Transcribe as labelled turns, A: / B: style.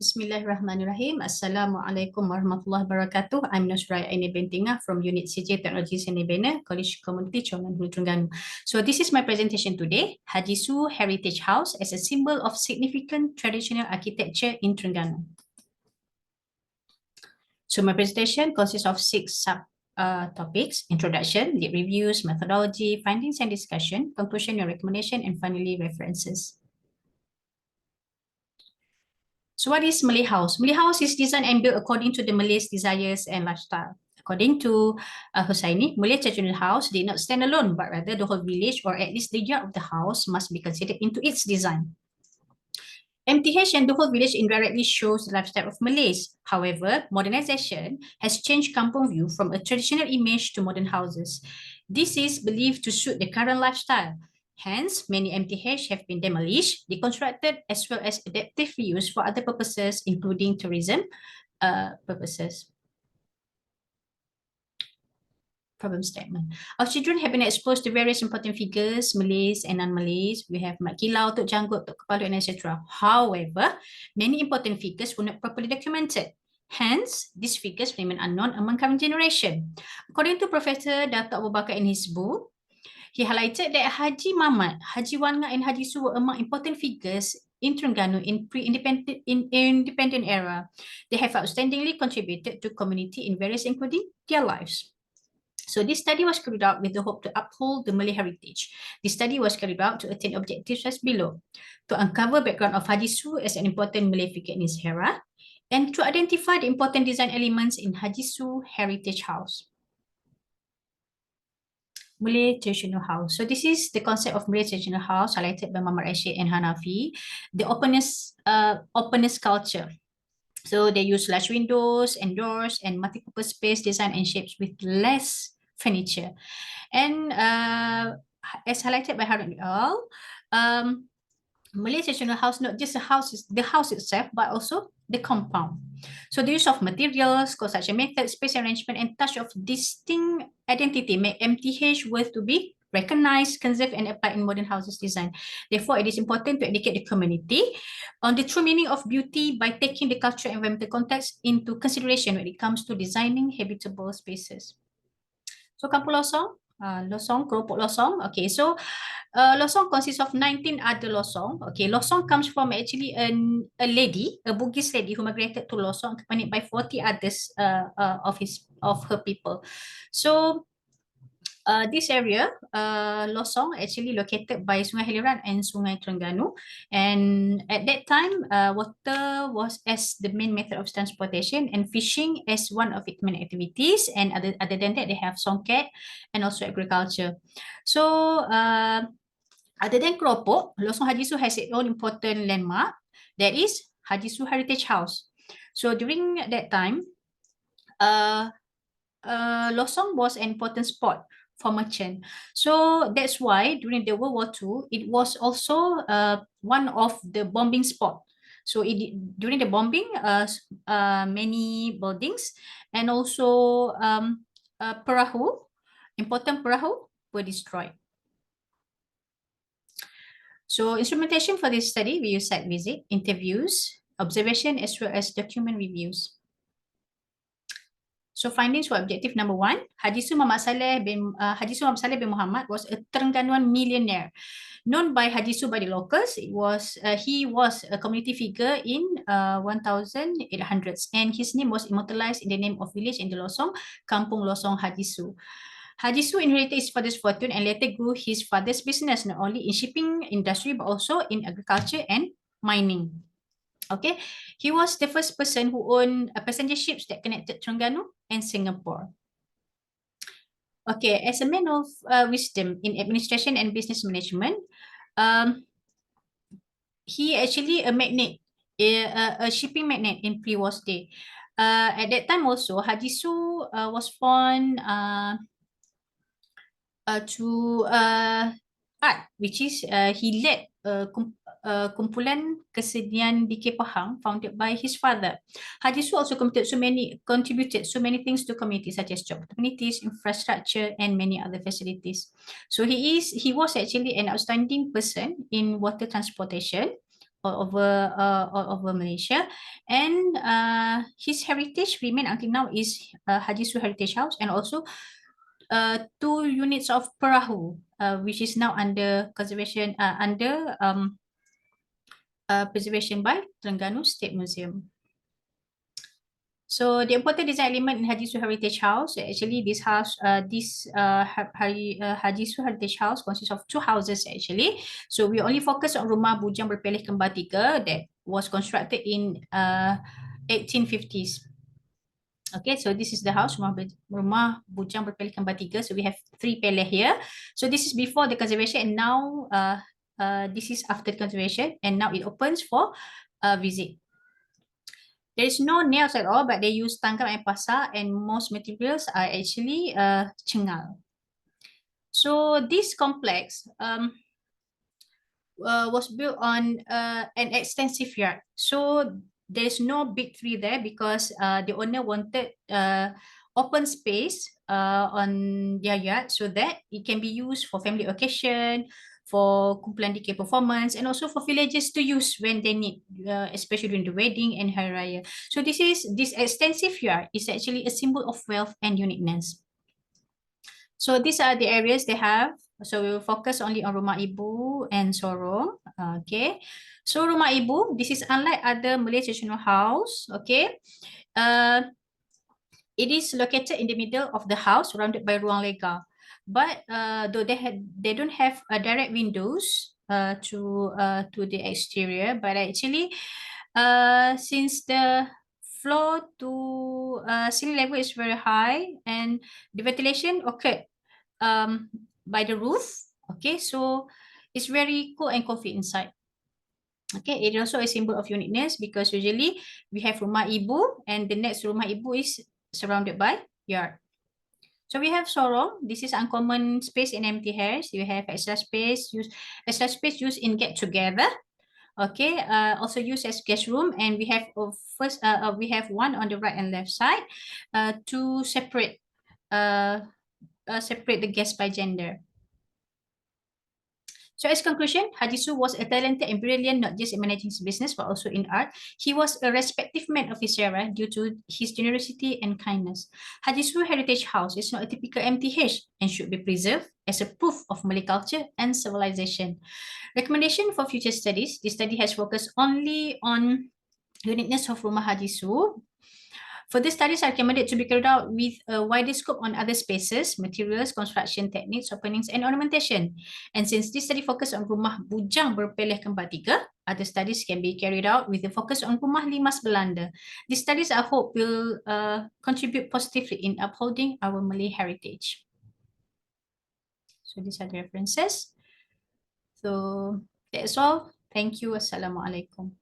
A: Bismillahirrahmanirrahim. Assalamualaikum warahmatullahi wabarakatuh. I'm Suraya Aini binti Ngah from Unit CJ Teknologi Seni Bina, College Community Chongan Hulu Terengganu. So this is my presentation today, Haji Su Heritage House as a symbol of significant traditional architecture in Terengganu. So my presentation consists of 6 topics: introduction, lead reviews, methodology, findings and discussion, conclusion and recommendation, and finally references. So what is Malay House? Malay House is designed and built according to the Malays' desires and lifestyle. According to Hussaini, Malay traditional house did not stand alone, but rather the whole village or at least the yard of the house must be considered into its design. MTH and the whole village indirectly shows the lifestyle of Malays. However, modernization has changed kampung view from a traditional image to modern houses. This is believed to suit the current lifestyle. Hence, many MTH have been demolished, deconstructed, as well as adaptively used for other purposes, including tourism purposes. Problem statement. Our children have been exposed to various important figures, Malays and non-Malays. We have Mak Kilau, Tok Janggut, Tok Kepala, and etc. However, many important figures were not properly documented. Hence, these figures remain unknown among current generation. According to Professor Dato' Abu Bakar in his book, he highlighted that Haji Mamat, Haji Wan Ngah, and Haji Su were among important figures in Terengganu in independent era. They have outstandingly contributed to community in various including their lives. So this study was carried out with the hope to uphold the Malay heritage. This study was carried out to attain objectives as below: to uncover background of Haji Su as an important Malay figure in his era, and to identify the important design elements in Haji Su Heritage House. Malay traditional house. So this is the concept of Malay traditional house highlighted by Muhammad Rashid and Hanafi. The openness culture. So they use large windows and doors and multi-purpose space design and shapes with less furniture. And as highlighted by Harun et al., Malay traditional house, not just the house itself, but also the compound. So the use of materials, construction method, space arrangement, and touch of distinct identity make MTH worth to be recognized, conserved, and applied in modern houses design. Therefore, it is important to educate the community on the true meaning of beauty by taking the cultural and environmental context into consideration when it comes to designing habitable spaces. So kampung losong, keropok losong. Okay, so losong consists of 19 other losong. Okay, losong comes from actually a lady, a Bugis lady who migrated to Losong, accompanied by 40 others of her people. So this area, Losong, actually located by Sungai Heliran and Sungai Terengganu. And at that time, water was as the main method of transportation and fishing as one of its main activities. And other than that, they have songket and also agriculture. So other than keropok, Losong Haji Su has its own important landmark, that is Haji Su Heritage House. So during that time, Losong was an important spot for merchant. So that's why during the World War II, it was also one of the bombing spot. So during the bombing, many buildings and also important perahu were destroyed. So instrumentation for this study, we use site visit, interviews, observation, as well as document reviews. So findings for objective number 1, Haji Su Muhammad Saleh bin Muhammad was a Terengganuan millionaire. Known by Haji Su by the locals, he was a community figure in 1800s, and his name was immortalized in the name of village in the Losong, Kampung Losong Haji Su. Haji Su inherited his father's fortune and later grew his father's business, not only in shipping industry, but also in agriculture and mining. Okay, he was the first person who owned passenger ships that connected Terengganu and Singapore. Okay, as a man of wisdom in administration and business management, he actually a magnate, a shipping magnate in pre-war day. At that time also, Haji Su was born to art, which is he led kumpulan kesenian di Pahang founded by his father. Haji Su also contributed so many things to community such as job opportunities, infrastructure, and many other facilities. So he was actually an outstanding person in water transportation, all over Malaysia, and his heritage remain until now is Haji Su Heritage House, and also 2 units of perahu, which is now under conservation, under preservation by Terengganu State Museum. So the important design element in Haji Su Heritage House, actually this house, Haji Su Heritage House consists of 2 houses actually. So we only focus on rumah bujang berpelih kembar tiga that was constructed in 1850s. Okay, so this is the house, rumah bujang berpelih kembar tiga. So we have 3 peleh here. So this is before the conservation, and now this is after the conservation, and now it opens for visit. There is no nails at all, but they use tangkap and pasar, and most materials are actually cengal. So this complex was built on an extensive yard. So there's no big tree there because the owner wanted open space on their yard so that it can be used for family occasion, for kumpulan DK performance, and also for villagers to use when they need, especially during the wedding and Hari Raya. So this extensive yard is actually a symbol of wealth and uniqueness. So these are the areas they have. So we will focus only on Rumah Ibu and Sorong. Okay. So Rumah Ibu, this is unlike other Malay traditional house. Okay. It is located in the middle of the house, surrounded by ruang lega. But though they don't have direct windows to the exterior, but actually, since the floor to ceiling level is very high, and the ventilation occurred by the roof. Okay, so it's very cool and comfy inside. Okay, it is also a symbol of uniqueness because usually we have rumah ibu, and the next rumah ibu is surrounded by yard. So we have sorong. This is uncommon space in empty hairs. You have extra space used in get together. Okay, also used as guest room, and we have we have one on the right and left side to separate the guests by gender. So as conclusion, Haji Su was a talented and brilliant not just in managing his business but also in art. He was a respected man of his era due to his generosity and kindness. Haji Su Heritage House is not a typical MTH and should be preserved as a proof of Malay culture and civilization. Recommendation for future studies. This study has focused only on uniqueness of Rumah Haji Su. Further studies are recommended to be carried out with a wider scope on other spaces, materials, construction techniques, openings, and ornamentation. And since this study focused on rumah bujang berpeleh kembar tiga, other studies can be carried out with a focus on rumah limas Belanda. These studies, I hope, will contribute positively in upholding our Malay heritage. So these are the references. So that's all. Thank you. Assalamualaikum.